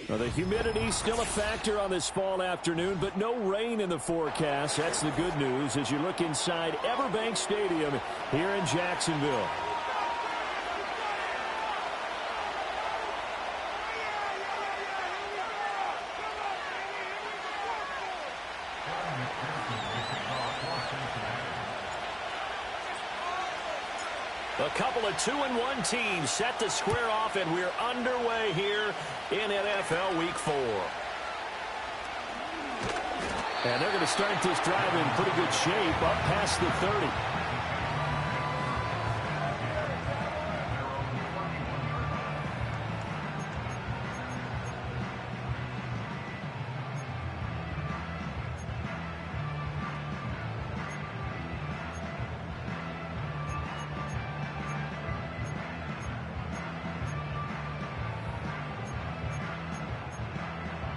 Well, the humidity still a factor on this fall afternoon, but no rain in the forecast. That's the good news as you look inside Everbank Stadium here in Jacksonville. A couple of 2-1 teams set to square off, and we're underway here in NFL Week 4. And they're going to start this drive in pretty good shape up past the 30.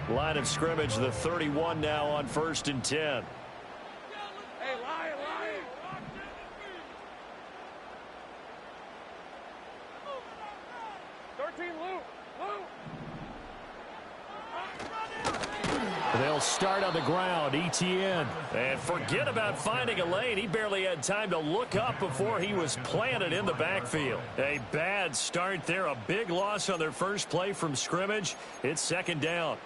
Line of scrimmage, the 31 now on 1st and 10. Hey, Lion. 13, Luke. They'll start on the ground, ETN. And forget about finding a lane. He barely had time to look up before he was planted in the backfield. A bad start there, a big loss on their first play from scrimmage. It's 2nd down.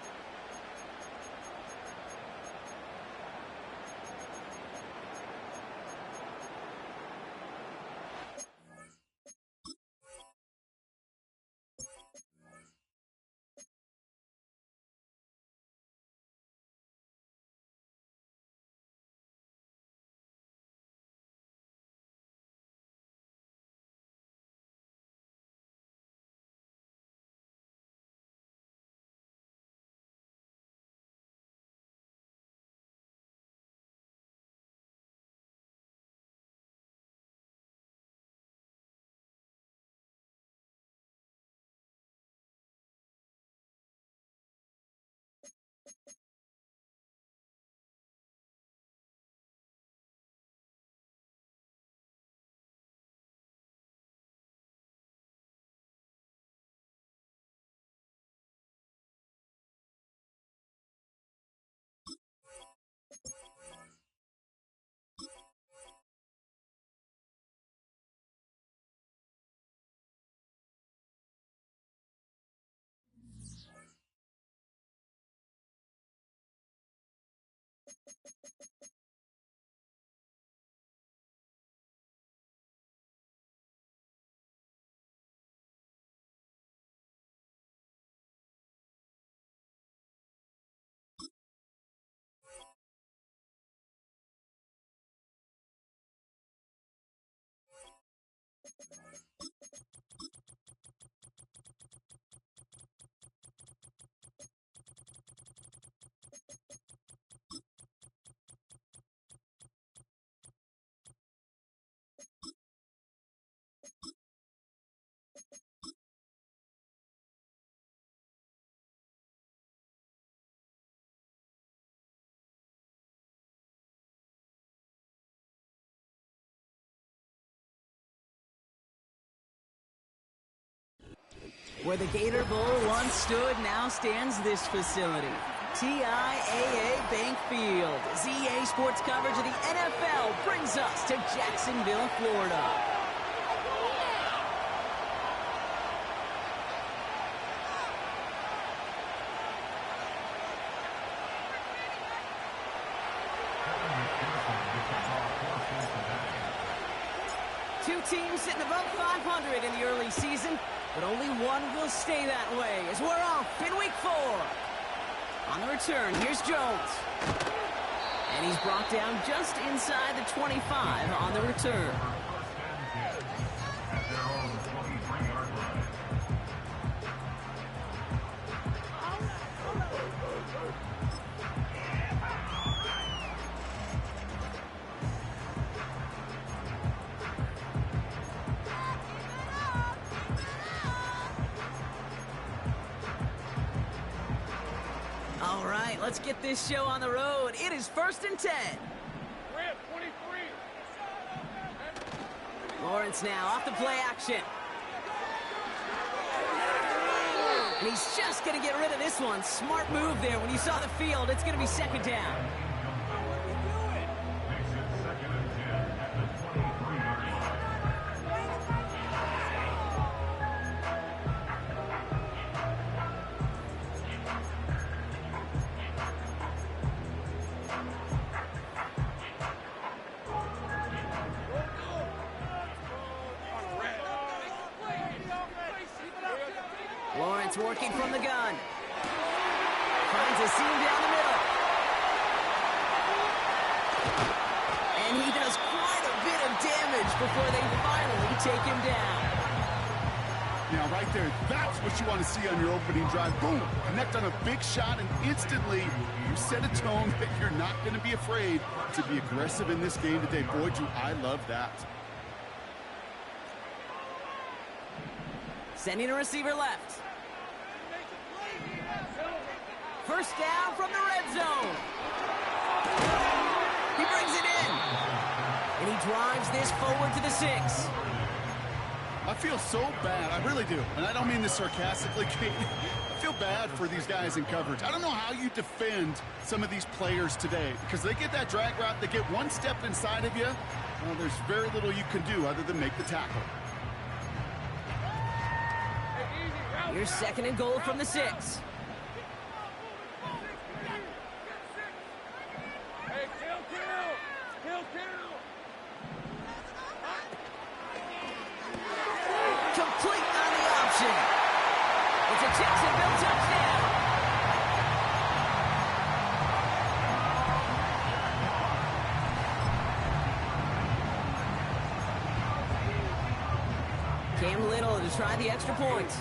Where the Gator Bowl once stood, now stands this facility. TIAA Bank Field. ZA Sports coverage of the NFL brings us to Jacksonville, Florida. Two teams sitting above 500 in the early season, but only one will stay that way as we're off in Week 4. On the return, here's Jones. And he's brought down just inside the 25 on the return. All right, let's get this show on the road. It is 1st and 10. We're at 23. Lawrence now off the play action. And he's just going to get rid of this one. Smart move there. When you saw the field, it's going to be second down. Lawrence working from the gun. Finds a seam down the middle. And he does quite a bit of damage before they finally take him down. Now, right there, that's what you want to see on your opening drive. Boom! Connect on a big shot, and instantly you set a tone that you're not going to be afraid to be aggressive in this game today. Boy, do I love that. Sending a receiver left. First down from the red zone. He brings it in. And he drives this forward to the 6. I feel so bad. I really do. And I don't mean this sarcastically, Kate. I feel bad for these guys in coverage. I don't know how you defend some of these players today because they get that drag route, they get one step inside of you. Well, there's very little you can do other than make the tackle. Here's second and goal from the 6. Complete on the option. It's a Jacksonville touchdown. Cam Little to try the extra point.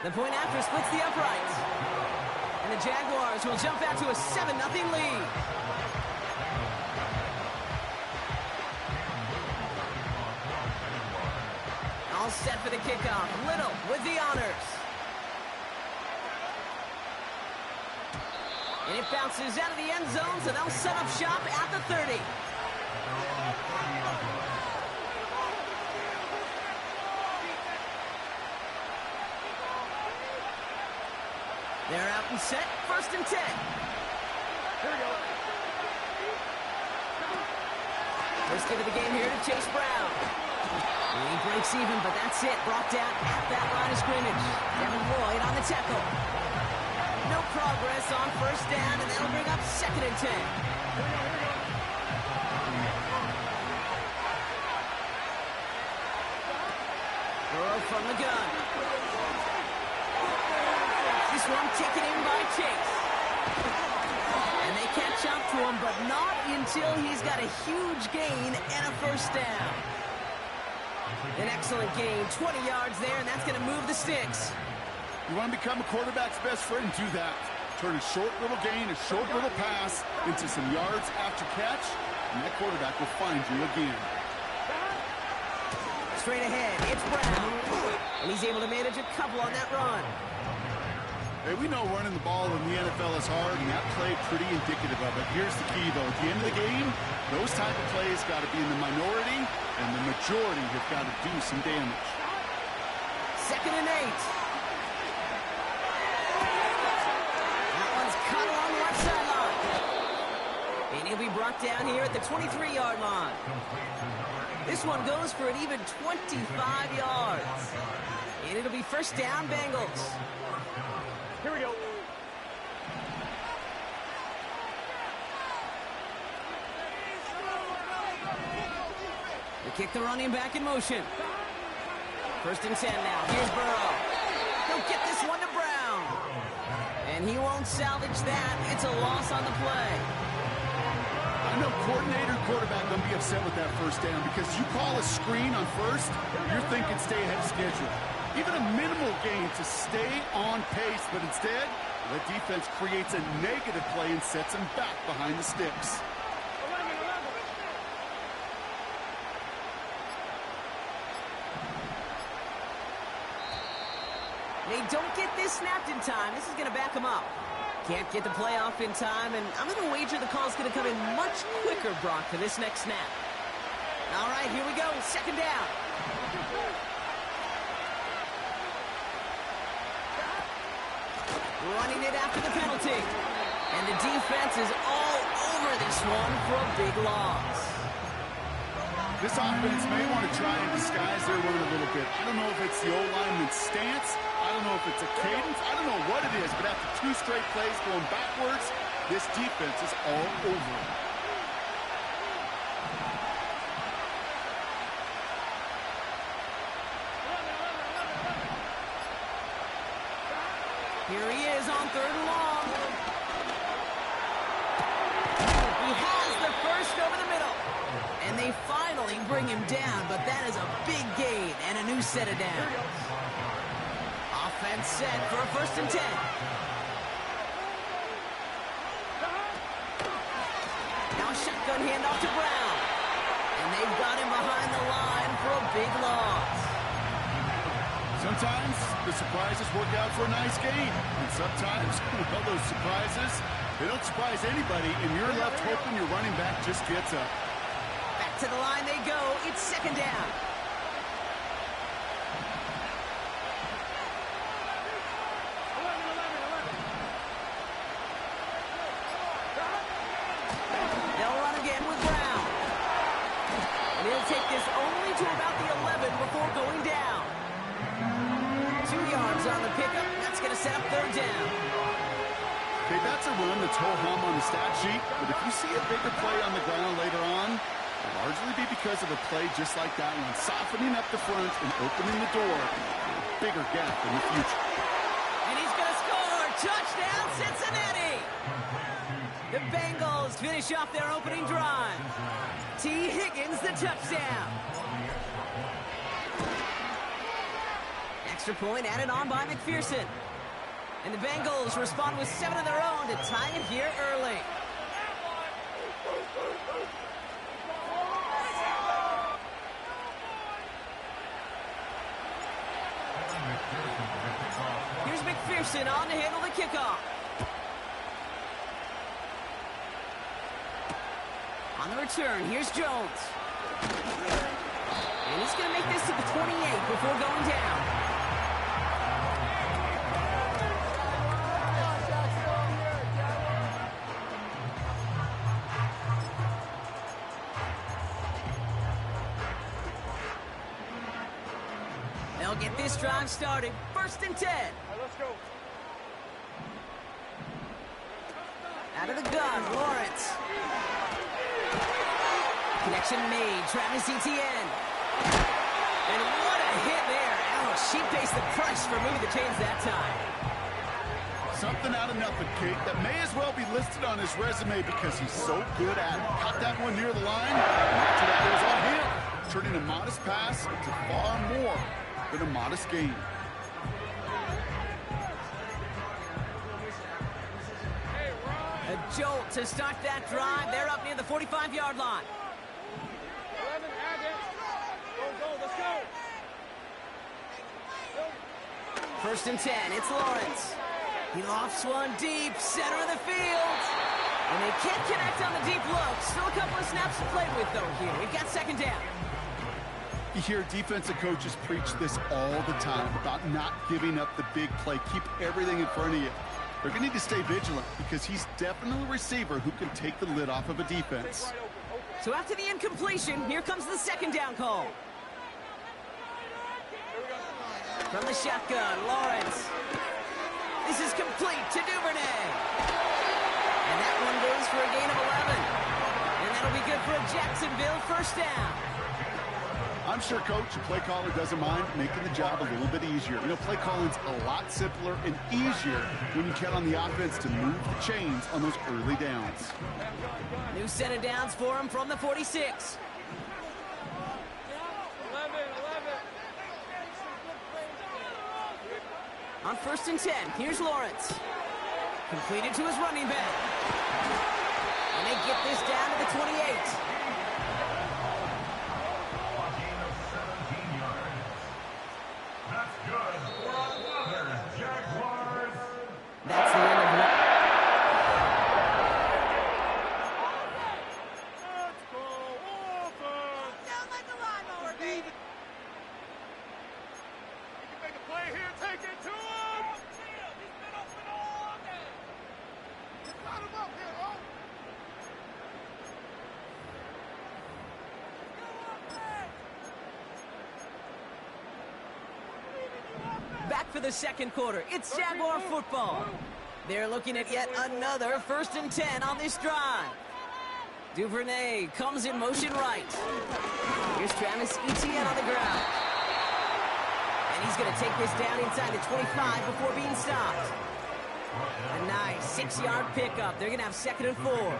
The point after splits the uprights. And the Jaguars will jump out to a 7-0 lead. All set for the kickoff. Little with the honors. And it bounces out of the end zone, so they'll set up shop at the 30. They're out and set. First and 10. Here we go. First hit of the game here to Chase Brown. And he breaks even, but that's it. Brought down at that line of scrimmage. Kevin Lloyd on the tackle. No progress on first down, and that'll bring up second and 10. Burrow from the gun. This one taken in by Chase. And they catch up to him, but not until he's got a huge gain and a first down. An excellent gain, 20 yards there, and that's going to move the sticks. You want to become a quarterback's best friend? Do that. Turn a short little gain, a short little pass into some yards after catch, and that quarterback will find you again. Straight ahead, it's Brown. And he's able to manage a couple on that run. Hey, we know running the ball in the NFL is hard, and that play pretty indicative of it. Here's the key, though. At the end of the game, those type of plays got to be in the minority, and the majority have got to do some damage. Second and 8. That one's cut along the left sideline. And he'll be brought down here at the 23-yard line. This one goes for an even 25 yards. And it'll be first down, Bengals. Here we go. They kick the running back in motion. First and 10 now. Here's Burrow. He'll get this one to Brown. And he won't salvage that. It's a loss on the play. I know coordinator quarterback going to be upset with that first down because you call a screen on first, you're thinking stay ahead of schedule. Even a minimal gain to stay on pace, but instead, the defense creates a negative play and sets him back behind the sticks. They don't get this snapped in time. This is going to back them up. Can't get the play off in time, and I'm going to wager the call's going to come in much quicker, Brock, for this next snap. All right, here we go. Second down. Running it after the penalty. And the defense is all over this one for a big loss. This offense may want to try and disguise their run a little bit. I don't know if it's the O-lineman's stance. I don't know if it's a cadence. I don't know what it is, but after 2 straight plays going backwards, this defense is all over it. Here he is on 3rd and long. He has the first over the middle. And they finally bring him down, but that is a big gain and a new set of downs. Offense set for a 1st and 10. Now a shotgun handoff to Brown. And they've got him behind the line for a big loss. Sometimes the surprises work out for a nice gain. And sometimes, well, those surprises, they don't surprise anybody, and you're left hoping your running back just gets up. Back to the line they go. It's 2nd down. They'll run again with Brown. And he'll take this only to about the 11 before going down. 2 yards on the pickup. That's going to set up 3rd down. Okay, that's a run that's ho-hum on the stat sheet, but if you see a bigger play on the ground later on, it'll largely be because of a play just like that one, softening up the front and opening the door for a bigger gap in the future. And he's going to score. Touchdown, Cincinnati. The Bengals finish off their opening drive. T. Higgins, the touchdown. Extra point added on by McPherson. And the Bengals respond with 7 of their own to tie it here early. Here's McPherson on to handle the kickoff. On the return, here's Jones. And he's going to make this to the 28 before going down. They'll get this drive started. 1st and 10. All right, let's go. Out of the gun, Lawrence. Connection made. Travis Etienne. And what a hit there. Ouch, she pays the price for moving the chains that time. Something out of nothing, Kate, that may as well be listed on his resume because he's so good at it. Caught that one near the line, and after that it was on him, turning a modest pass into far more than a modest gain. A jolt to start that drive. They're up near the 45-yard line. 11, add it. Go, let's go. 1st and 10, it's Lawrence. He lofts one deep, center of the field. And they can't connect on the deep look. Still a couple of snaps to play with, though, here. We've got 2nd down. You hear defensive coaches preach this all the time about not giving up the big play. Keep everything in front of you. They're going to need to stay vigilant because he's definitely a receiver who can take the lid off of a defense. So after the incompletion, here comes the 2nd down call. From the shotgun, Lawrence. This is complete to Duvernay. And that one goes for a gain of 11. And that'll be good for a Jacksonville 1st down. I'm sure coach and play caller doesn't mind making the job a little bit easier. You know, play calling's a lot simpler and easier when you count on the offense to move the chains on those early downs. New set of downs for him from the 46. 11. On 1st and 10, here's Lawrence. Completed to his running back. And they get this down to the 28. That's the end of one. Take it to him! He's been open all day! Just got him up here, oh! Back for the second quarter. It's Jaguar football. They're looking at yet another 1st and 10 on this drive. Duvernay comes in motion right. Here's Travis Etienne on the ground. And he's going to take this down inside the 25 before being stopped. A nice 6-yard pickup. They're going to have 2nd and 4.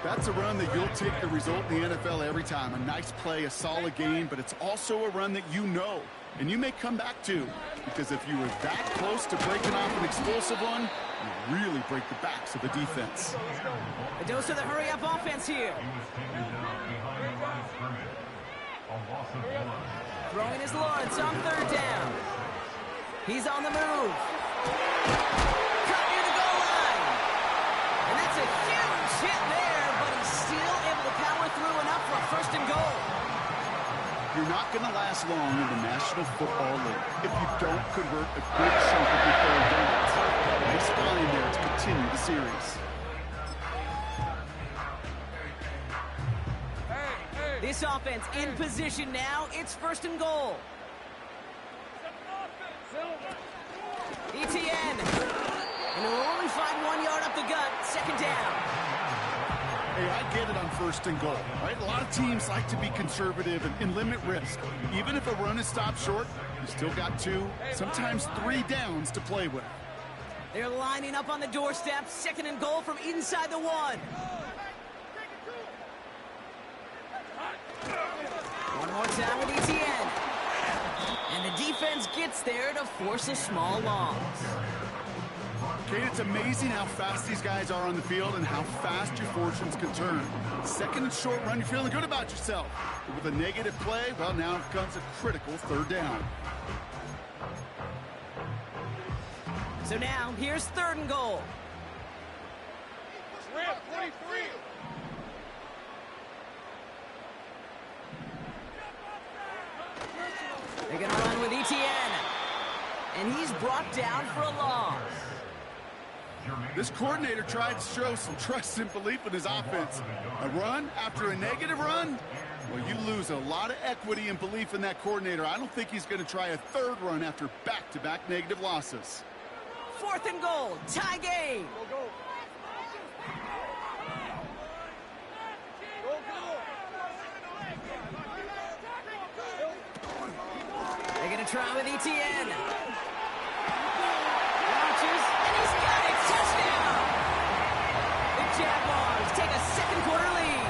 That's a run that you'll take the result in the NFL every time. A nice play, a solid game, but it's also a run that you know and you may come back to, because if you were that close to breaking off an explosive one, you really break the backs of the defense. A dose of the hurry-up offense here. Throwing is Lawrence on 3rd down. He's on the move. Cut near the goal line. And that's a huge hit there, but he's still able to power through enough for a 1st and goal. You're not going to last long in the National Football League if you don't convert a good chunk of your 3rd downs. Nice line there to continue the series. This offense in position now. It's 1st and goal. Etienne. And they'll only find 1 yard up the gut. 2nd down. Hey, I get it on 1st and goal, right? A lot of teams like to be conservative and limit risk. Even if a run is stopped short, you still got 2, sometimes 3 downs to play with. They're lining up on the doorstep. 2nd and goal from inside the 1. One more time with Etienne. And the defense gets there to force a small loss. Kate, it's amazing how fast these guys are on the field and how fast your fortunes can turn. 2nd and short run, you're feeling good about yourself. But with a negative play, well, now comes a critical 3rd down. So now, here's 3rd and goal. Ramp 23. They're going to run with Etienne. And he's brought down for a loss. This coordinator tried to show some trust and belief in his offense. A run after a negative run? Well, you lose a lot of equity and belief in that coordinator. I don't think he's going to try a 3rd run after back-to-back negative losses. 4th and goal. Tie game. Go, go. They're going to try with Etienne. Launches, and he's got it. Touchdown! The Jaguars take a 2nd quarter lead.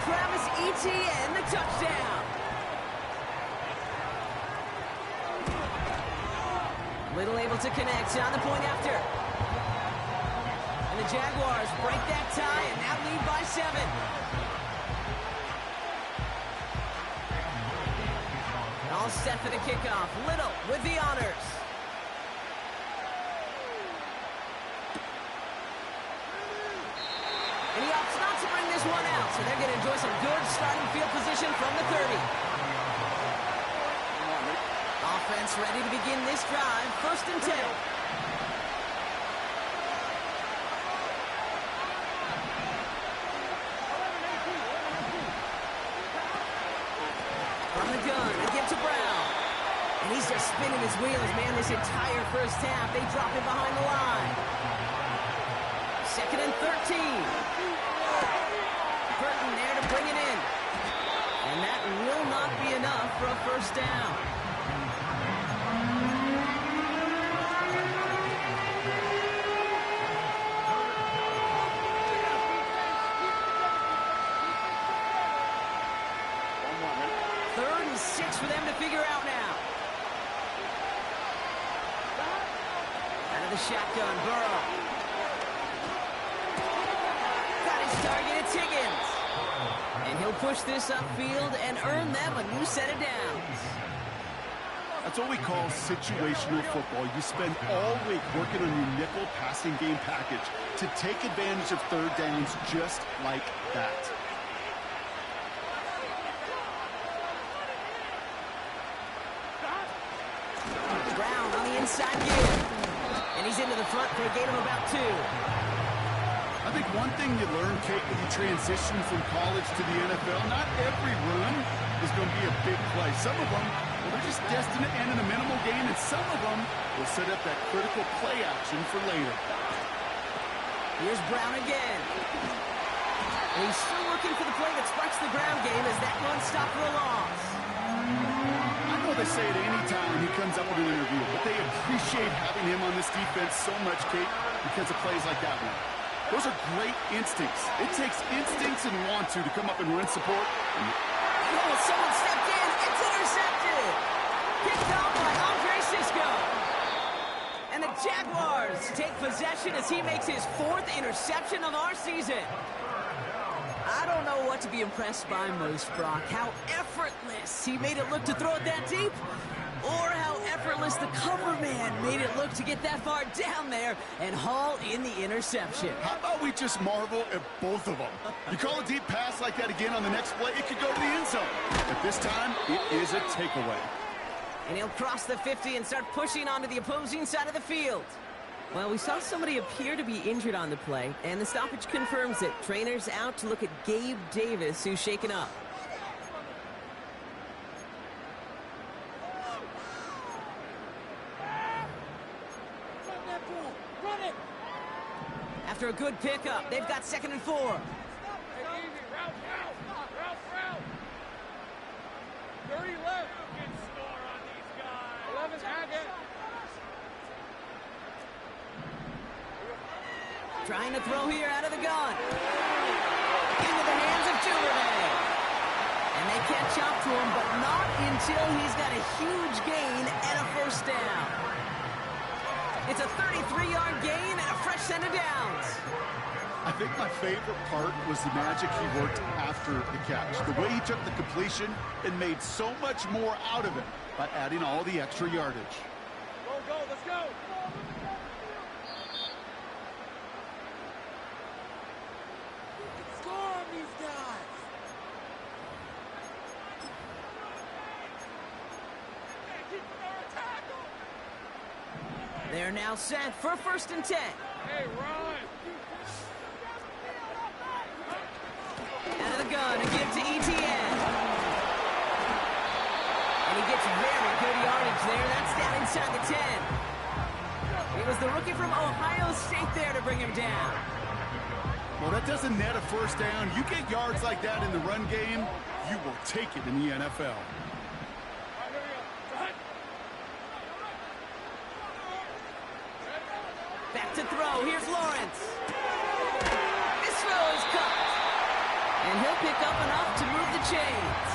Travis Etienne, the touchdown. Little able to connect on the point after. And the Jaguars break that tie and now lead by 7. All set for the kickoff. Little with the honors. And he opts not to bring this one out, so they're going to enjoy some good starting field position from the 30. Offense ready to begin this drive. 1st and 10. From the gun, they get to Brown. And he's just spinning his wheels, man, this entire 1st half. They drop him behind the line. 2nd and 13. Burton there to bring it in. And that will not be enough for a 1st down. For them to figure out now. Out of the shotgun, Burrow. Got his target, it's Higgins. And he'll push this upfield and earn them a new set of downs. That's what we call situational football. You spend all week working on your nickel passing game package to take advantage of 3rd downs just like that. inside gear. And he's into the front for a gain of about 2. I think one thing you learn, Kate, when you transition from college to the NFL, not every run is going to be a big play. Some of them, well, they're just destined to end in a minimal gain, and some of them will set up that critical play action for later. Here's Brown again. And he's still looking for the play that sparks the ground game as that one stopped for a loss. I know they say it any time he comes up with an interview, but they appreciate having him on this defense so much, Kate, because of plays like that one. Those are great instincts. It takes instincts and want to come up and run support. Oh, someone stepped in. It's intercepted. Picked off by Andre Sisco. And the Jaguars take possession as he makes his 4th interception of our season. I don't know what to be impressed by most, Brock. How effortless he made it look to throw it that deep, or how effortless the cover man made it look to get that far down there and haul in the interception. How about we just marvel at both of them? You call a deep pass like that again on the next play, it could go to the end zone. But this time, it is a takeaway. And he'll cross the 50 and start pushing onto the opposing side of the field. Well, we saw somebody appear to be injured on the play, and the stoppage confirms it. Trainer's out to look at Gabe Davis, who's shaken up. After a good pickup, they've got 2nd and 4. Route. 30 left. Good score on these guys. 11 target. Trying to throw here out of the gun. Into the hands of Duvernay. And they catch up to him, but not until he's got a huge gain and a 1st down. It's a 33-yard gain and a fresh set of downs. I think my favorite part was the magic he worked after the catch. The way he took the completion and made so much more out of it by adding all the extra yardage. Go, let's go. Score on these guys. They're now set for 1st and 10. Hey, Ron. Out of the gun, a give to Etienne. And he gets very good yardage there. That's down inside the 10. It was the rookie from Ohio State there to bring him down. Well, that doesn't net a 1st down. You get yards like that in the run game, you will take it in the NFL. Back to throw. Here's Lawrence. This throw is caught. And he'll pick up enough to move the chains.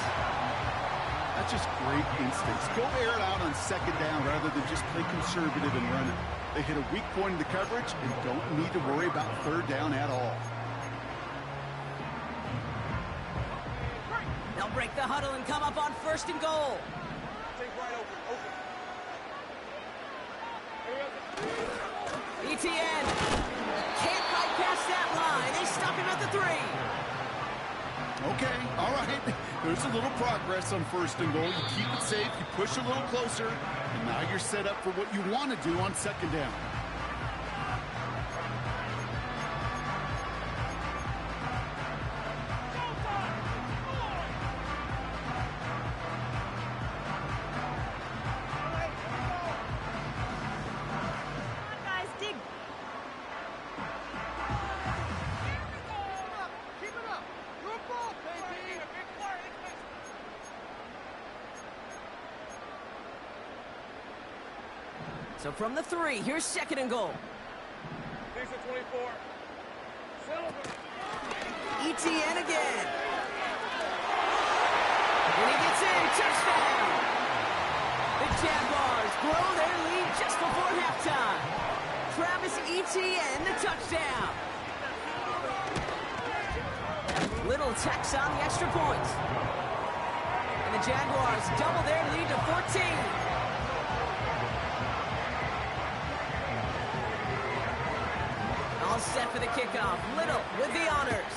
That's just great instincts. Go air it out on 2nd down rather than just play conservative and run it. They hit a weak point in the coverage and don't need to worry about 3rd down at all. They'll break the huddle and come up on 1st and goal. Take right open. Etienne can't quite pass that line. They stop him at the 3. Okay, all right. There's a little progress on 1st and goal. You keep it safe, you push a little closer, and now you're set up for what you want to do on 2nd down. So from the 3, here's 2nd and goal. Here's the 24. Etienne again. And he gets in. Touchdown. The Jaguars blow their lead just before halftime. Travis Etienne, the touchdown. Little tacks on the extra point. And the Jaguars double their lead to 14. All set for the kickoff. Little with the honors.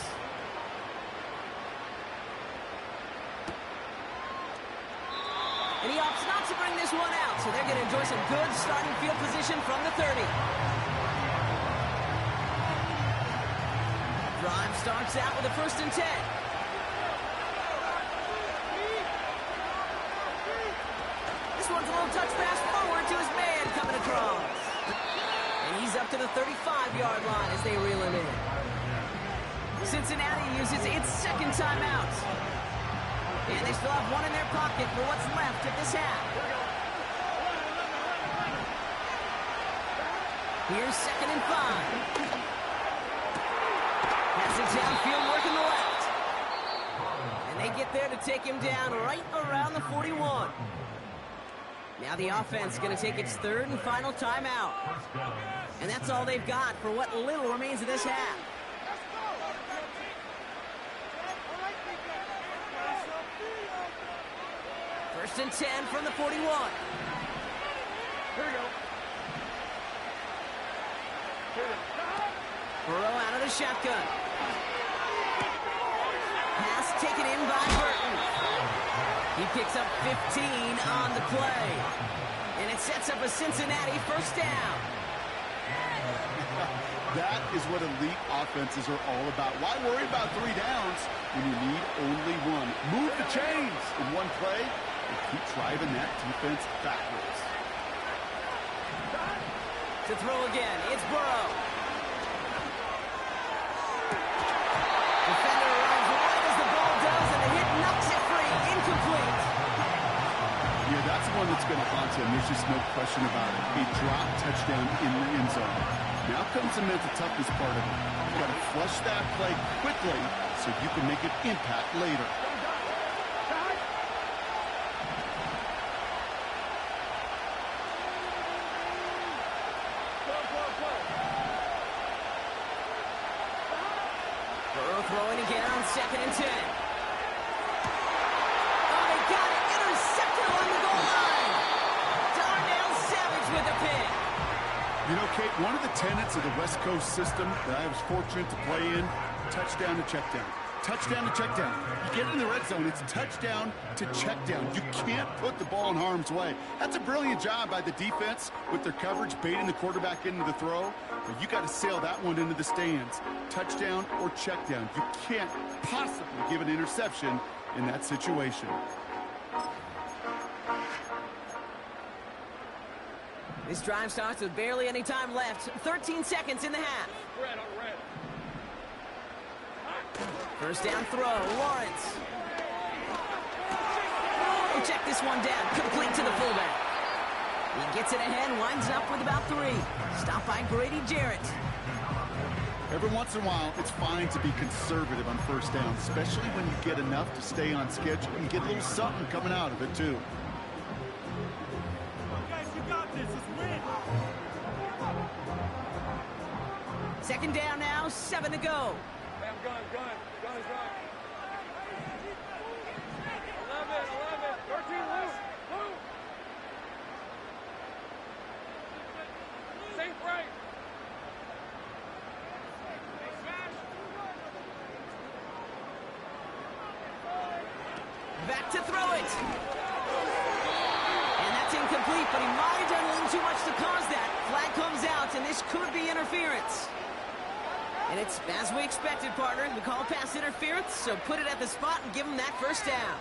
And he opts not to bring this one out, so they're going to enjoy some good starting field position from the 30. Drive starts out with a 1st and 10. This one's a little touch pass forward to his man coming across. And he's up to the 35-yard line as they reel him in. Cincinnati uses its 2nd timeout. And they still have one in their pocket for what's left of this half. Here's 2nd and 5. Passing downfield, working the left. And they get there to take him down right around the 41. Now the offense is going to take its 3rd and final timeout. And that's all they've got for what little remains of this half. First and 10 from the 41. Here we go. Burrow out of the shotgun. Pass taken in by Burton. He picks up 15 on the play. And it sets up a Cincinnati 1st down. That is what elite offenses are all about. Why worry about 3 downs when you need only one? Move the chains in one play and keep driving that defense backwards. To throw again, it's Burrow. Defender arrives right as the ball does, and the hit knocks it free. Incomplete. Yeah, that's one that's going to haunt him. There's just no question about it. A drop touchdown in the end zone. Now comes the mental toughness part of it. You've got to flush that play quickly so you can make an impact later. Burrow throwing again on 2nd and 10. Oh, they got it. Intercepted along the goal line. Darnell Savage with a pick. You know, Kate, one of the tenets of the West Coast system that I was fortunate to play in, touchdown to check down. Touchdown to check down. You get in the red zone, it's touchdown to check down. You can't put the ball in harm's way. That's a brilliant job by the defense with their coverage, baiting the quarterback into the throw. But you got to sail that one into the stands. Touchdown or check down. You can't possibly give an interception in that situation. This drive starts with barely any time left. 13 seconds in the half. First down throw, Lawrence. Oh, check this one down. Complete to the fullback. He gets it ahead, winds up with about 3. Stopped by Grady Jarrett. Every once in a while, it's fine to be conservative on first down, especially when you get enough to stay on schedule and get a little something coming out of it, too. Guys, you got this. Let's win. 2nd down now, 7 to go. Hey, I'm gun. 11, 13, loose. Safe right. Back to throw it. And that's incomplete, but he might have done a little too much to cause that. Flag comes out, and this could be interference. And it's as we expected, partner. We call pass interference, so put it at the spot and give him that 1st down.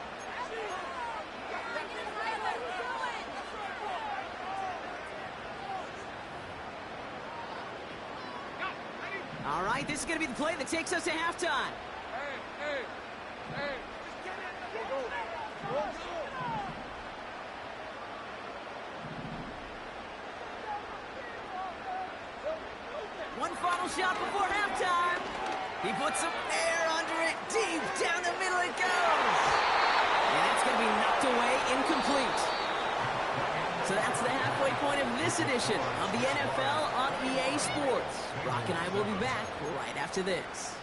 All right, this is going to be the play that takes us to halftime. Hey. Go. One final shot before halftime. He puts some air under it. Deep down the middle it goes. And that's going to be knocked away, incomplete. So that's the halfway point of this edition of the NFL on EA Sports. Brock and I will be back right after this.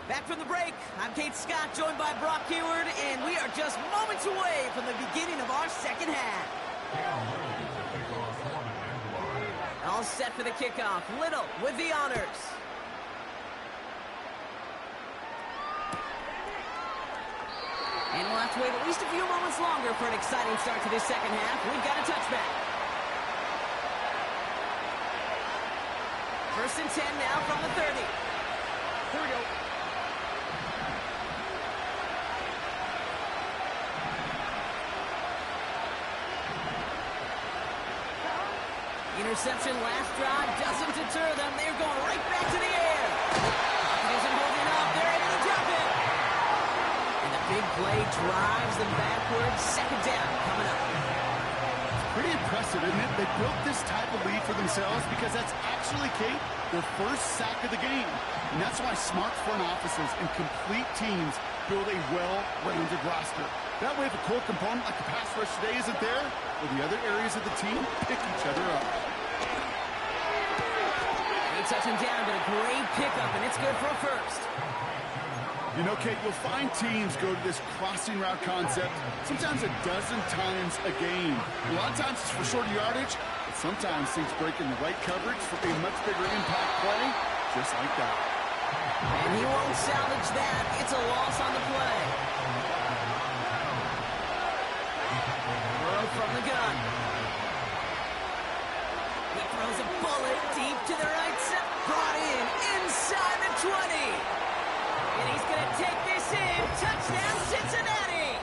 Back from the break, I'm Kate Scott, joined by Brock Hayward, and we are just moments away from the beginning of our 2nd half. set for the kickoff. Little with the honors. And we'll have to wait at least a few moments longer for an exciting start to this second half. We've got a touchback. 1st and 10 now from the 30. Here we go. Interception last drive doesn't deter them. They're going right back to the air. Isn't holding up. They're able to drop it. And the big play drives them backwards. Second down coming up. Pretty impressive, isn't it? They built this type of lead for themselves because that's actually, Kate, their first sack of the game. And that's why smart front offices and complete teams build a well-rounded roster. That way, if a core component like the pass rush today isn't there, well, the other areas of the team pick each other up. They touch him down, but a great pickup, and it's good for a first. You know, Kate, you'll find teams go to this crossing route concept sometimes a dozen times a game. A lot of times it's for shorter yardage, but sometimes things break in the right coverage for a much bigger impact play, just like that. And he won't salvage that. It's a loss on the play. Throw from the gun. He throws a bullet deep to the right side. Brought in inside the 20. And he's going to take this in. Touchdown, Cincinnati!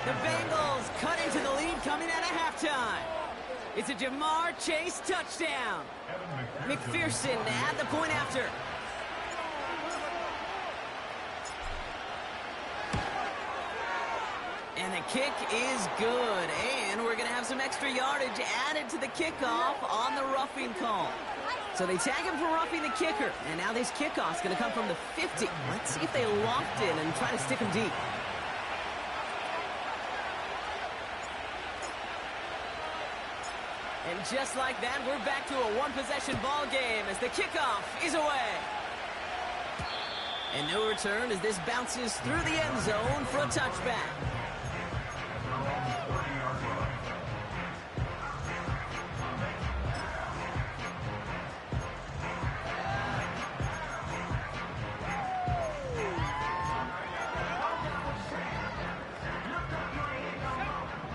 The Bengals cut into the lead coming out of halftime. It's a Jamar Chase touchdown. McPherson to add the point after. And the kick is good. And we're going to have some extra yardage added to the kickoff on the roughing call. So they tag him for roughing the kicker. And now this kickoff's going to come from the 50. Let's see if they locked in and try to stick him deep. And just like that, we're back to a one-possession ball game as the kickoff is away. And no return as this bounces through the end zone for a touchback.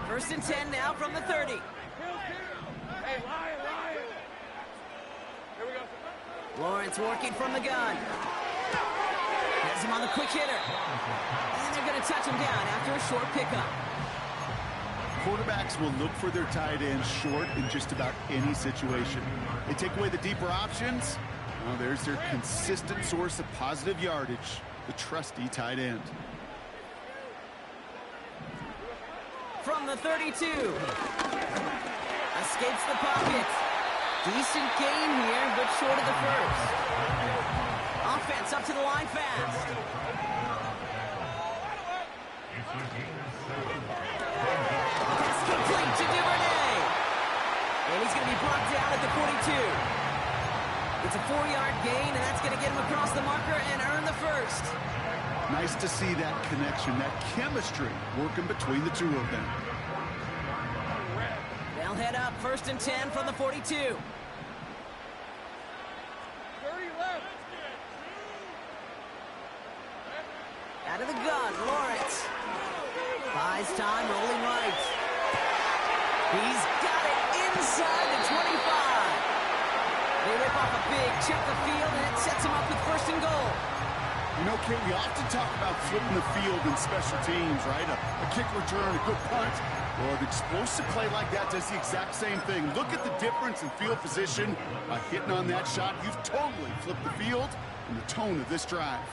First and 10 now from the 30. Hey, Lion. Here we go. Lawrence working from the gun. Has him on the quick hitter. And they're going to touch him down after a short pickup. Quarterbacks will look for their tight ends short in just about any situation. They take away the deeper options. Well, there's their consistent source of positive yardage, the trusty tight end. From the 32. Escapes the pocket. Decent gain here, but short of the first. Offense up to the line fast. Pass complete to Duvernay. And he's going to be brought down at the 42. It's a 4-yard gain, and that's going to get him across the marker and earn the first. Nice to see that connection, that chemistry working between the two of them. They'll head up 1st and 10 from the 42. 30 left. Out of the gun, Lawrence. Buys time, rolling right. He's got it inside the 25. They rip off a big chunk of field, and it sets him up with 1st and goal. You know, Kate, we often talk about flipping the field in special teams, right? A kick return, a good punt. Well, an explosive play like that does the exact same thing. Look at the difference in field position. By hitting on that shot, you've totally flipped the field and the tone of this drive.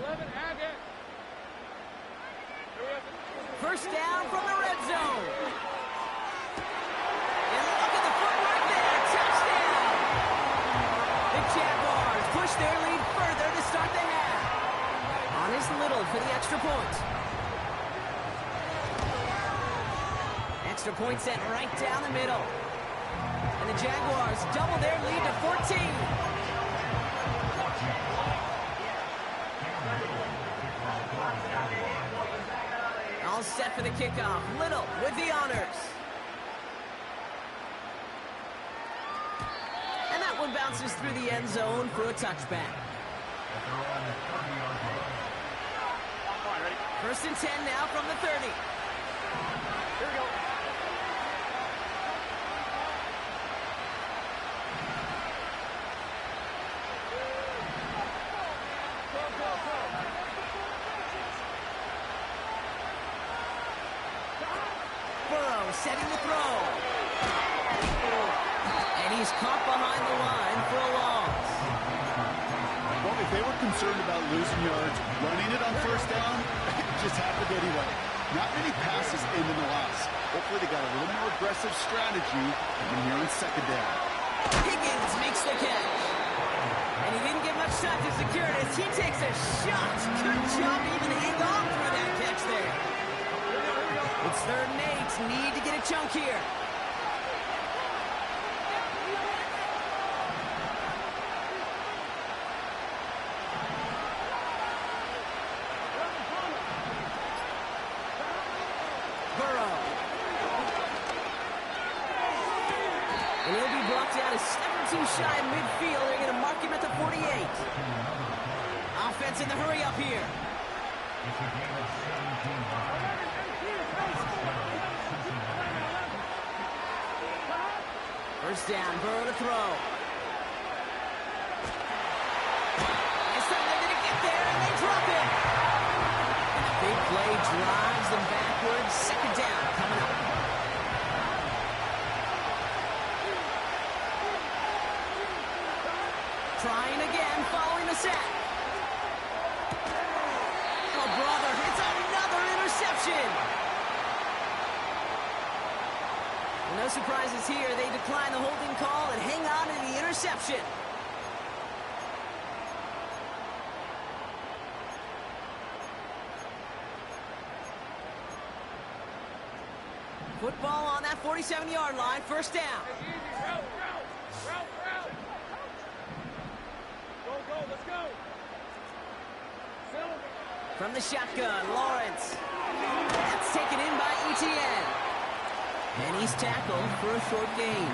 11, add it. First down from the red zone. And look at the footwork there. Touchdown. The Jaguars push their lead further to start the half. On is Little for the extra point. Extra point set right down the middle. And the Jaguars double their lead to 14. All set for the kickoff. Little with the honors. one bounces through the end zone for a touchback. First and 10 now from the 30. Here we go. Setting the throw. And he's caught behind the line for a loss. Well, if they were concerned about losing yards, running it on first down, it just happened anyway. Not many passes end in the loss. Hopefully they got a little more aggressive strategy when here on second down. Higgins makes the catch. And he didn't get much time to secure it as he takes a shot. Good job to even hang on through that catch there. It's 3rd and 8. Need to get a chunk here. Burrow. And he'll be brought down a step or two shy of midfield. They're going to mark him at the 48. Offense in the hurry up here. First down, Burrow to throw. This time they're going to get there, and they drop it. And a big play drives them backwards. Second down coming up. Trying again, following the sack. Oh, brother, it's another interception. No surprises here. They decline the holding call and hang on to the interception. Football on that 47-yard line. First down. Go, let's go. From the shotgun, Lawrence. That's taken in by Etienne. And he's tackled for a short gain.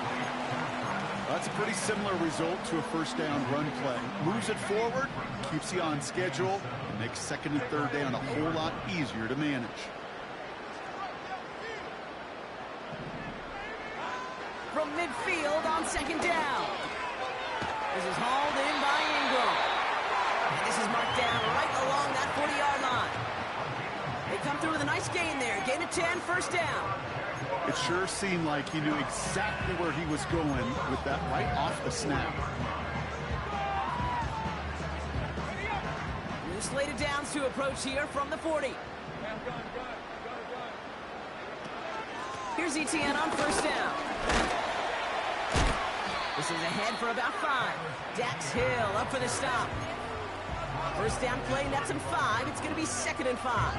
That's a pretty similar result to a first down run play. Moves it forward, keeps you on schedule, and makes second and third down a whole lot easier to manage. From midfield on second down. This is hauled in by Ingram. And this is marked down right along that 40-yard line. They come through with a nice gain there. Gain of 10, first down. It sure seemed like he knew exactly where he was going with that right off the snap. New slated downs to approach here from the 40. Here's Etienne on first down. This is ahead for about 5. Dax Hill up for the stop. First down play, nets him 5. It's going to be 2nd and 5.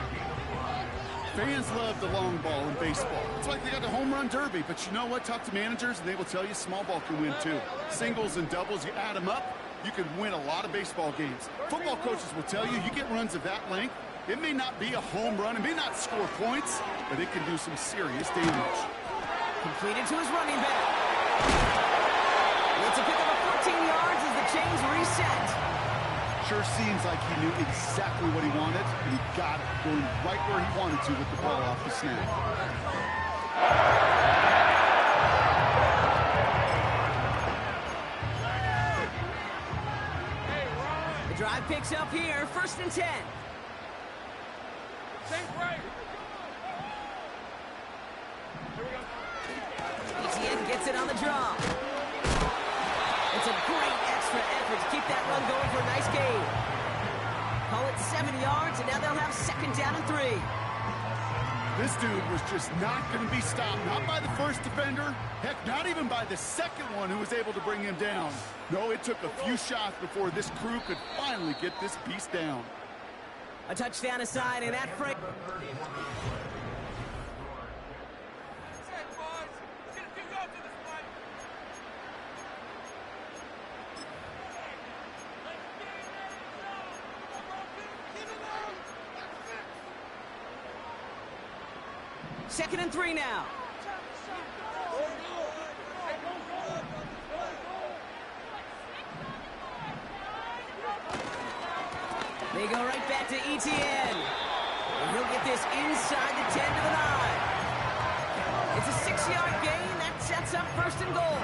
Fans love the long ball in baseball. It's like they got the home run derby, but you know what? Talk to managers, and they will tell you small ball can win too. Singles and doubles, you add them up, you can win a lot of baseball games. Football coaches will tell you, you get runs of that length, it may not be a home run, it may not score points, but it can do some serious damage. Completed to his running back. It's a pick up of 14 yards as the chains reset. Sure seems like he knew exactly what he wanted, and he got it, going right where he wanted to with the ball off the snap. The drive picks up here, 1st and 10. Etienne gets it on the draw. It's a great extra effort to keep that run going for a nice gain. Call it 7 yards, and now they'll have 2nd down and 3. This dude was just not going to be stopped, not by the first defender, heck, not even by the second one who was able to bring him down. No, it took a few shots before this crew could finally get this beast down. A touchdown aside, and that frame. Second and 3 now. They go right back to ETN. And he'll get this inside the 10 to the 9. It's a 6-yard gain. That sets up 1st and goal.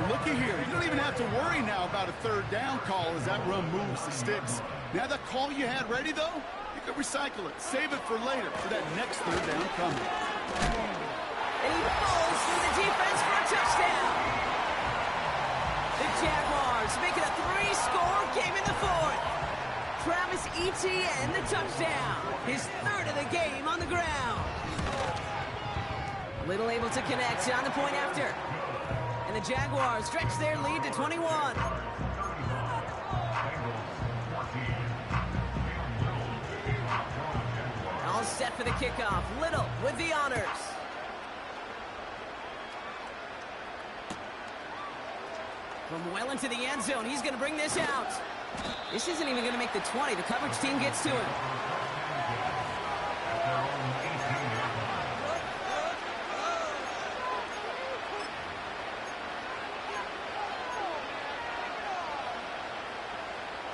Looky here. You don't even have to worry now about a 3rd down call as that run moves the sticks. Now that call you had ready, though, you can recycle it. Save it for later for that next 3rd down coming. And he falls through the defense for a touchdown. The Jaguars make it a 3-score game in the 4th. Travis Etienne, the touchdown. His 3rd of the game on the ground. Little able to connect on the point after. And the Jaguars stretch their lead to 21. All set for the kickoff. Little with the honors. From well into the end zone, he's going to bring this out. This isn't even going to make the 20. The coverage team gets to him.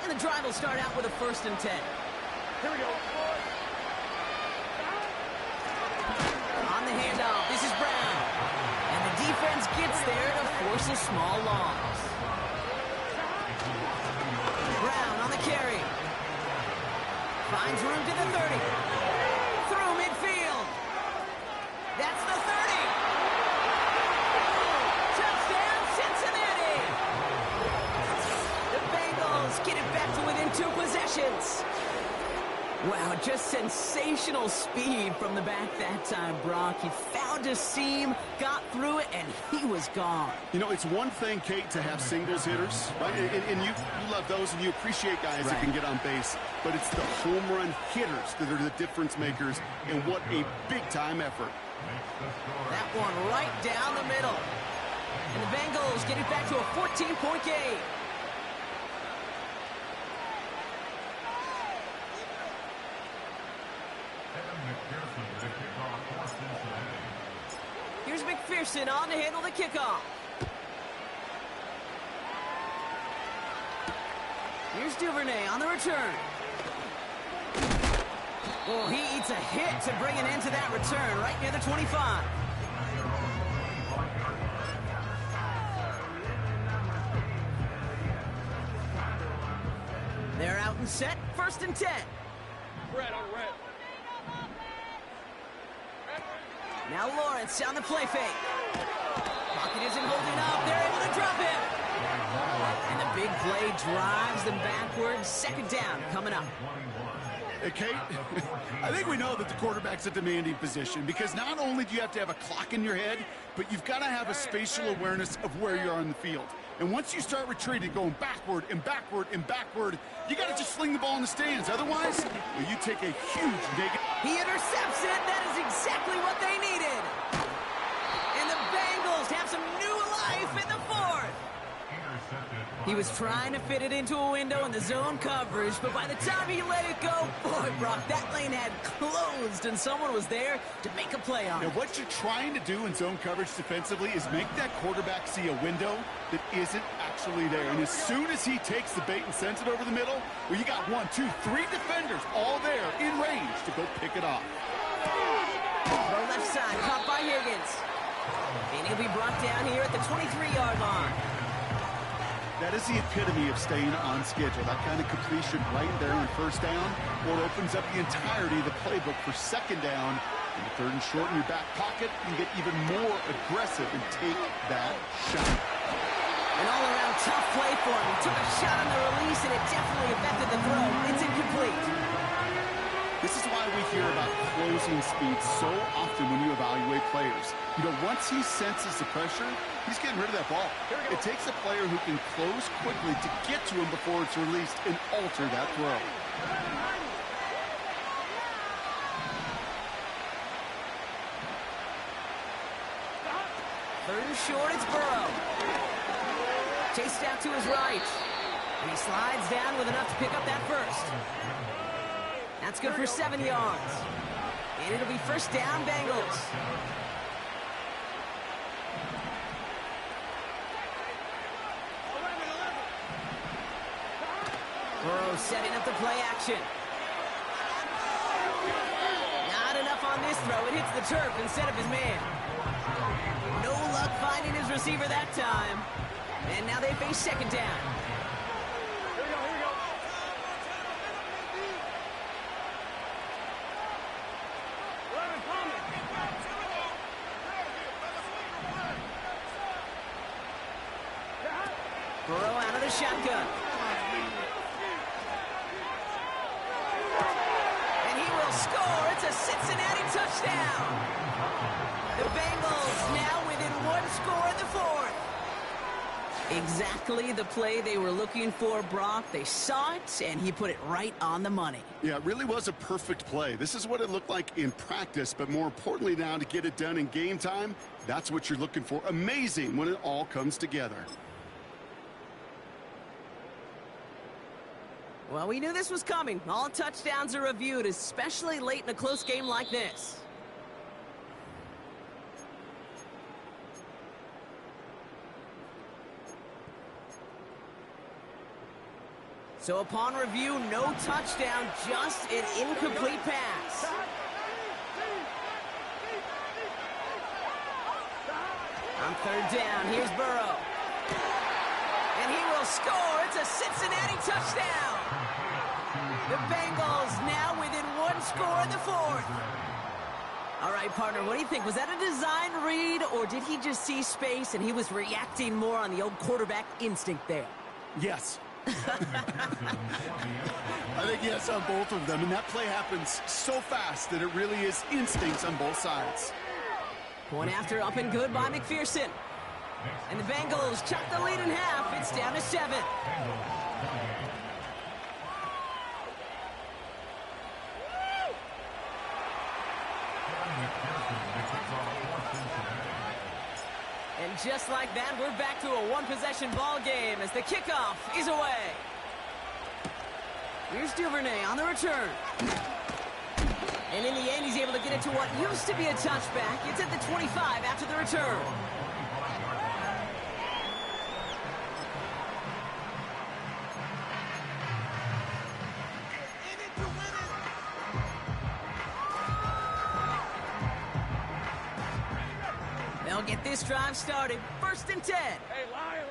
And the drive will start out with a 1st and 10. Here we go. On the handoff, this is Brown. And the defense gets there to force a small loss. Brown on the carry. Finds room to the 30. Through midfield. That's the 30. Touchdown, Cincinnati. The Bengals get it back to within 2 possessions. Wow, just sensational speed from the back that time, Brock. He found a seam, got through it, and he was gone. You know, it's one thing, Kate, to have singles hitters, right? And you love those, and you appreciate guys that can get on base. But it's the home run hitters that are the difference makers, and what a big-time effort. That one right down the middle. And the Bengals get it back to a 14-point game. Here's McPherson on to handle the kickoff. Here's Duvernay on the return. Oh, he eats a hit to bring an end to that return right near the 25. They're out and set, 1st and 10. Red on red. Now Lawrence on the play fake. Pocket isn't holding up. They're able to drop him. And the big play drives them backwards. 2nd down coming up. Hey, Kate, I think we know that the quarterback's a demanding position because not only do you have to have a clock in your head, but you've got to have a spatial awareness of where you are on the field. And once you start retreating, going backward and backward and backward, you got to just sling the ball in the stands. Otherwise, well, you take a huge negative. He intercepts it. That is exactly what they needed. And the Bengals have some new life in the 4th. He was trying to fit it into a window in the zone coverage, but by the time he let it go, boy, Brock, that lane had closed, and someone was there to make a play on it. Now, what you're trying to do in zone coverage defensively is make that quarterback see a window that isn't actually there. And as soon as he takes the bait and sends it over the middle, well, you got 1, 2, 3 defenders all there in range to go pick it off. Throw left side, caught by Higgins. And he'll be brought down here at the 23-yard line. That is the epitome of staying on schedule. That kind of completion right there on 1st down, well, it opens up the entirety of the playbook for 2nd down. In the 3rd and short in your back pocket, you can get even more aggressive and take that shot. An all-around tough play for him. He took a shot on the release, and it definitely affected the throw. It's incomplete. This is why we hear about closing speed so often when you evaluate players. You know, once he senses the pressure, he's getting rid of that ball. It takes a player who can close quickly to get to him before it's released and alter that throw. Third and short, it's Burrow. Chased out to his right. And he slides down with enough to pick up that 1st. That's good for 7 yards. And it'll be 1st down, Bengals. Burrow setting up the play action. Not enough on this throw. It hits the turf instead of his man. No luck finding his receiver that time. And now they face second down. Here we go, here we go. Burrow out of the shotgun. And he will score. It's a Cincinnati touchdown. The Bengals now within one score in the fourth. Exactly the play they were looking for, Brock. They saw it, and he put it right on the money. Yeah, it really was a perfect play. This is what it looked like in practice, but more importantly now to get it done in game time, that's what you're looking for. Amazing when it all comes together. Well, we knew this was coming. All touchdowns are reviewed, especially late in a close game like this. So upon review, no touchdown, just an incomplete pass. On third down, here's Burrow. And he will score. It's a Cincinnati touchdown. The Bengals now within one score in the fourth. All right, partner, what do you think? Was that a design read, or did he just see space and he was reacting more on the old quarterback instinct there? Yes. I think yes on both of them, and that play happens so fast that it really is instincts on both sides. Point after up and good by McPherson. And the Bengals chuck the lead in half. It's down to 7. And just like that, we're back to a one-possession ball game as the kickoff is away. Here's Duvernay on the return. And in the end, he's able to get it to what used to be a touchback. It's at the 25 after the return. They'll get this drive started. 1st and 10. Hey, Lion.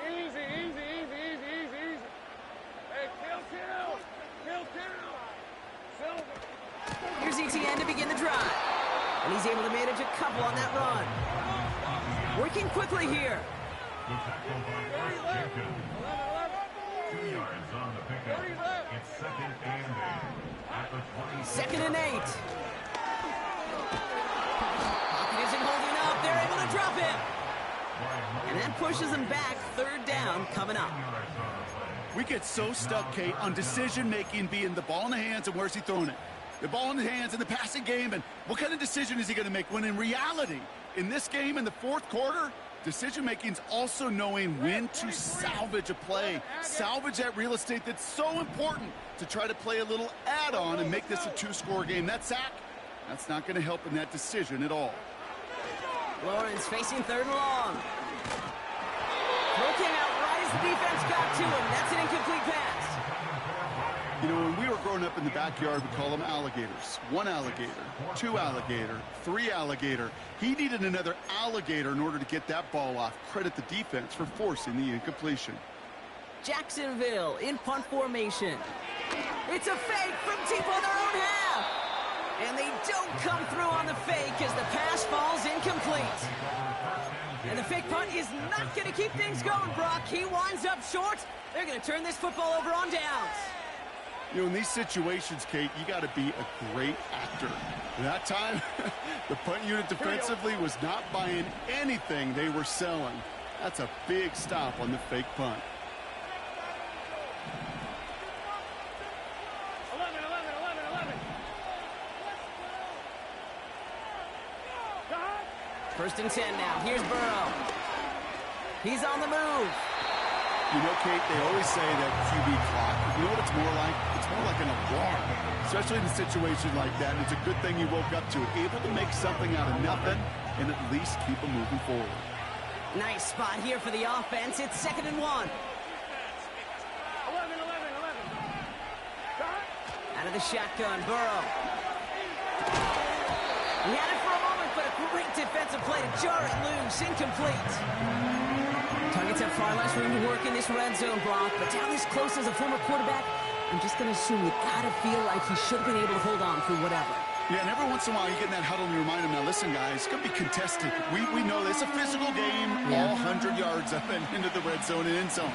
Easy. Hey, kill. Silver. Here's ETN to begin the drive. And he's able to manage a couple on that run. Working quickly here. 2 yards on the pickup. It's 2nd and 8. 2nd and 8. Pocket isn't holding up. They're able to drop him. And that pushes him back. 3rd down coming up. We get so stuck, Kate, on decision-making being the ball in the hands and where's he throwing it. The ball in the hands in the passing game, and what kind of decision is he going to make? When in reality, in this game, in the 4th quarter, decision-making is also knowing when to salvage a play. Salvage that real estate that's so important to try to play a little add-on and make this a 2-score game. That sack, that's not going to help in that decision at all. Lawrence facing 3rd and long. Throw came out right as the defense got to him. That's an incomplete pass. You know, when we were growing up in the backyard, we call them alligators. 1 alligator, 2 alligator, 3 alligator. He needed another alligator in order to get that ball off. Credit the defense for forcing the incompletion. Jacksonville in punt formation. It's a fake from deep on their own half. And they don't come through on the fake as the pass falls incomplete. And the fake punt is not going to keep things going, Brock. He winds up short. They're going to turn this football over on downs. You know, in these situations, Kate, you got to be a great actor. That time, the punt unit defensively was not buying anything they were selling. That's a big stop on the fake punt. 11. 1st and 10 now. Here's Burrow. He's on the move. You know, Kate, they always say that QB clock. You know what it's more like? It's more like an alarm, especially in a situation like that. And it's a good thing you woke up to it, able to make something out of nothing and at least keep them moving forward. Nice spot here for the offense. It's 2nd and 1. 11. Out of the shotgun, Burrow. He had it for a moment, but a great defensive play to jar it loose. Incomplete. Targets have far less room to work in this red zone, Brock, but down this close as a former quarterback, I'm just going to assume you got to feel like he should have been able to hold on through whatever. Yeah, and every once in a while you get in that huddle and you remind him, now listen, guys, it's going to be contested. We know it's a physical game, all 100 yards up and into the red zone and end zone.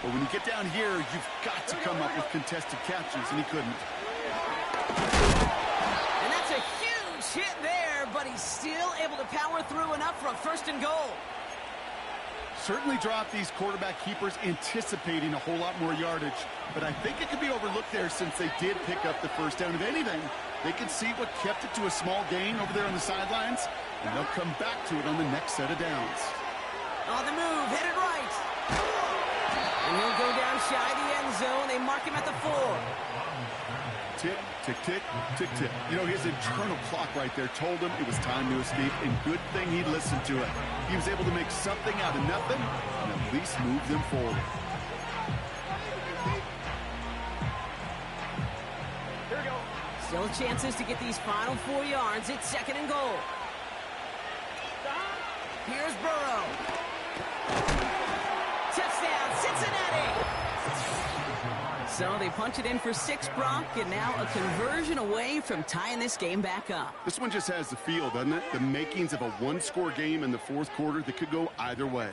But when you get down here, you've got to come up with contested catches, and he couldn't. And that's a huge hit there, but he's still able to power through enough for a 1st and goal. Certainly dropped these quarterback keepers anticipating a whole lot more yardage, but I think it could be overlooked there since they did pick up the 1st down. If anything, they can see what kept it to a small gain over there on the sidelines, and they'll come back to it on the next set of downs. On the move, headed right. And he'll go down shy of the end zone. They mark him at the 4. Tick, tick, tick, tick, tick. You know, his internal clock right there told him it was time to escape, and good thing he listened to it. He was able to make something out of nothing and at least move them forward. Still chances to get these final 4 yards. It's 2nd and goal. Here's Burrow. Touchdown, Cincinnati! So they punch it in for 6, Brock, and now a conversion away from tying this game back up. This one just has the feel, doesn't it? The makings of a one-score game in the 4th quarter that could go either way.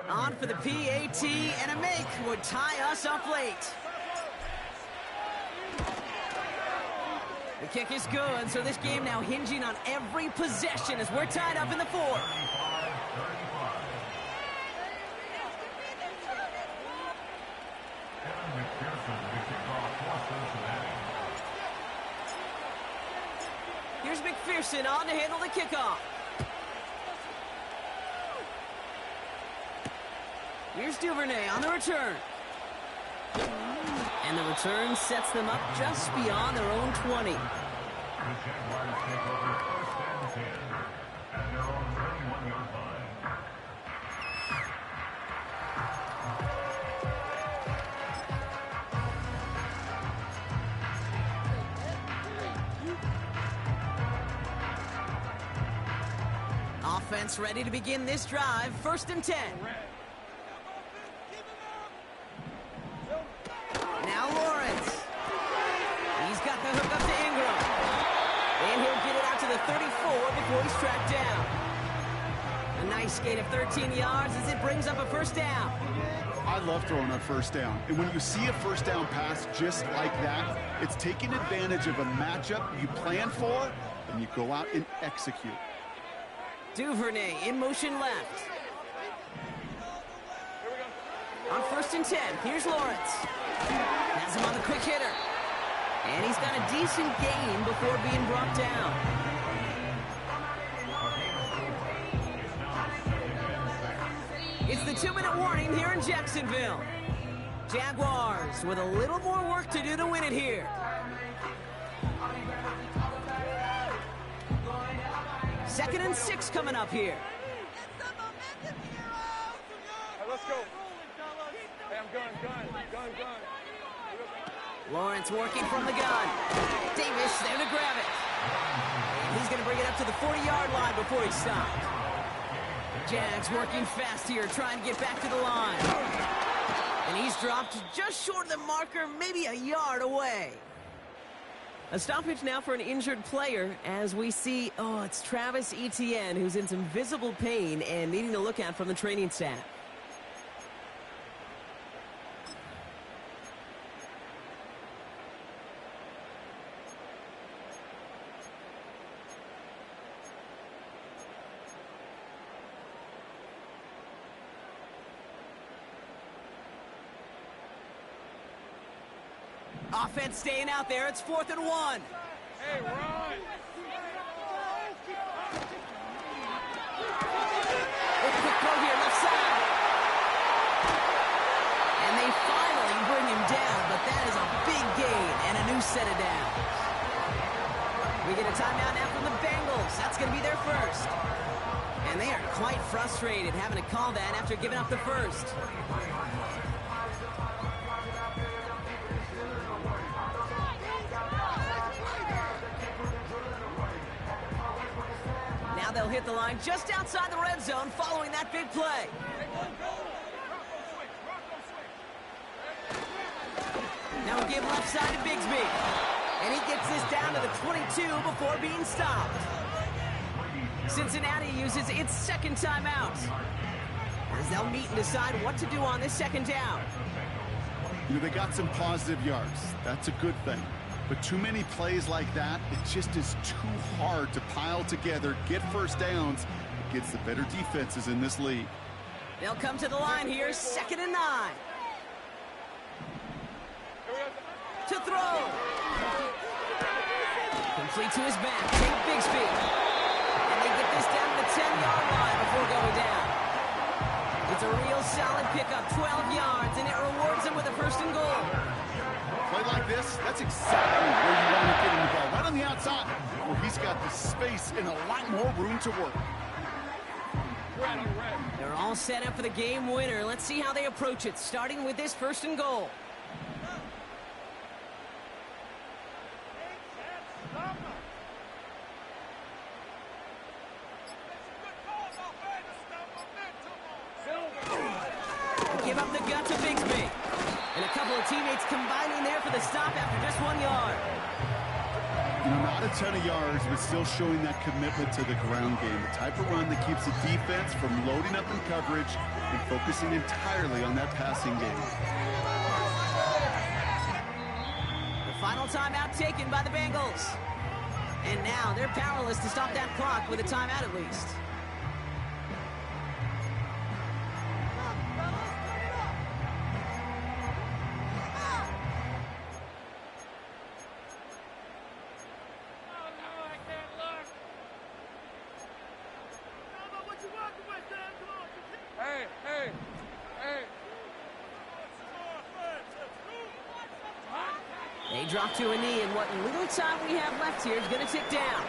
On for the PAT, and a make would tie us up late. The kick is good, so this game now hinging on every possession as we're tied up in the 4th. Here's McPherson on to handle the kickoff. Here's Duvernay on the return. And the return sets them up just beyond their own 20. The Jaguars take over 1st and 10 at their own 31-yard line. Offense ready to begin this drive. 1st and 10. Now Lawrence. He's got the hook up to Ingram. And he'll get it out to the 34 before he's tracked down. A nice gain of 13 yards as it brings up a 1st down. I love throwing on 1st down. And when you see a 1st down pass just like that, it's taking advantage of a matchup you plan for, and you go out and execute. Duvernay in motion left. On 1st and 10, here's Lawrence. Has him on the quick hitter. And he's got a decent gain before being brought down. It's the 2-minute warning here in Jacksonville. Jaguars with a little more work to do to win it here. 2nd and 6 coming up here. Let's go. Hey, I'm gun. Lawrence working from the gun. Davis there to grab it. And he's going to bring it up to the 40-yard line before he stopped. Jags working fast here, trying to get back to the line. And he's dropped just short of the marker, maybe a yard away. A stoppage now for an injured player as we see, it's Travis Etienne who's in some visible pain and needing to look at from the training staff. Offense staying out there. It's 4th and 1. Hey, run! Quick throw here, left side. And they finally bring him down, but that is a big gain and a new set of downs. We get get a timeout now from the Bengals. That's going to be their first. And they are quite frustrated having to call that after giving up the first. Now they'll hit the line just outside the red zone following that big play. Now we give left side to Bigsby. And he gets this down to the 22 before being stopped. Cincinnati uses its second timeout, as they'll meet and decide what to do on this second down. You know, they got some positive yards. That's a good thing. But too many plays like that, it just is too hard to pile together, get first downs against the better defenses in this league. They'll come to the line here, 2nd and 9. To throw. Complete to his back. Take Bigsby. And they get this down to the 10-yard line before going down. It's a real solid pickup, 12 yards, and it rewards them with a 1st and goal. Play like this, that's exactly where you want to get him the ball. Right on the outside, where he's got the space and a lot more room to work. They're all set up for the game winner. Let's see how they approach it, starting with this 1st and goal. Give up the gut to Bigsby. And a couple of teammates combining there for the stop after just 1 yard. You know, not a ton of yards, but still showing that commitment to the ground game. The type of run that keeps the defense from loading up in coverage and focusing entirely on that passing game. The final timeout taken by the Bengals. And now they're powerless to stop that clock with a timeout at least. They drop to a knee, and what little time we have left here is going to tick down.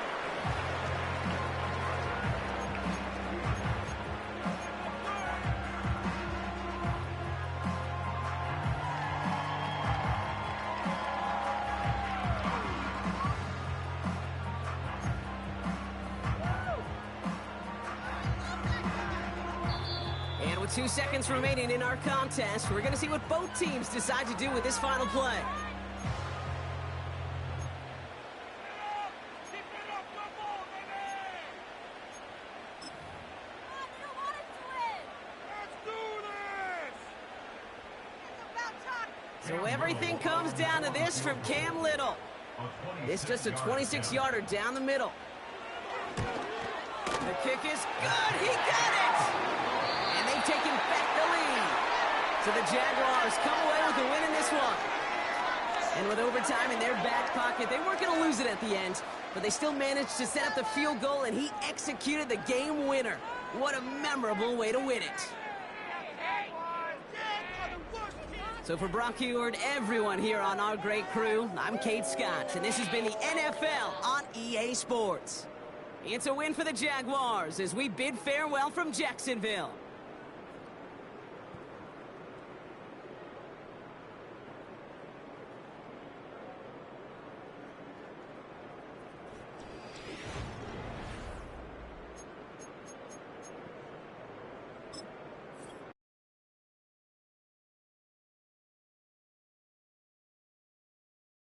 And with 2 seconds remaining in our contest, we're going to see what both teams decide to do with this final play. So everything comes down to this from Cam Little. It's just a 26-yarder down the middle. The kick is good. He got it! And they've taken back the lead. So the Jaguars come away with a win in this one. And with overtime in their back pocket, they weren't going to lose it at the end, but they still managed to set up the field goal, and he executed the game winner. What a memorable way to win it. So for Brock Huard, everyone here on our great crew, I'm Kate Scott, and this has been the NFL on EA Sports. It's a win for the Jaguars as we bid farewell from Jacksonville.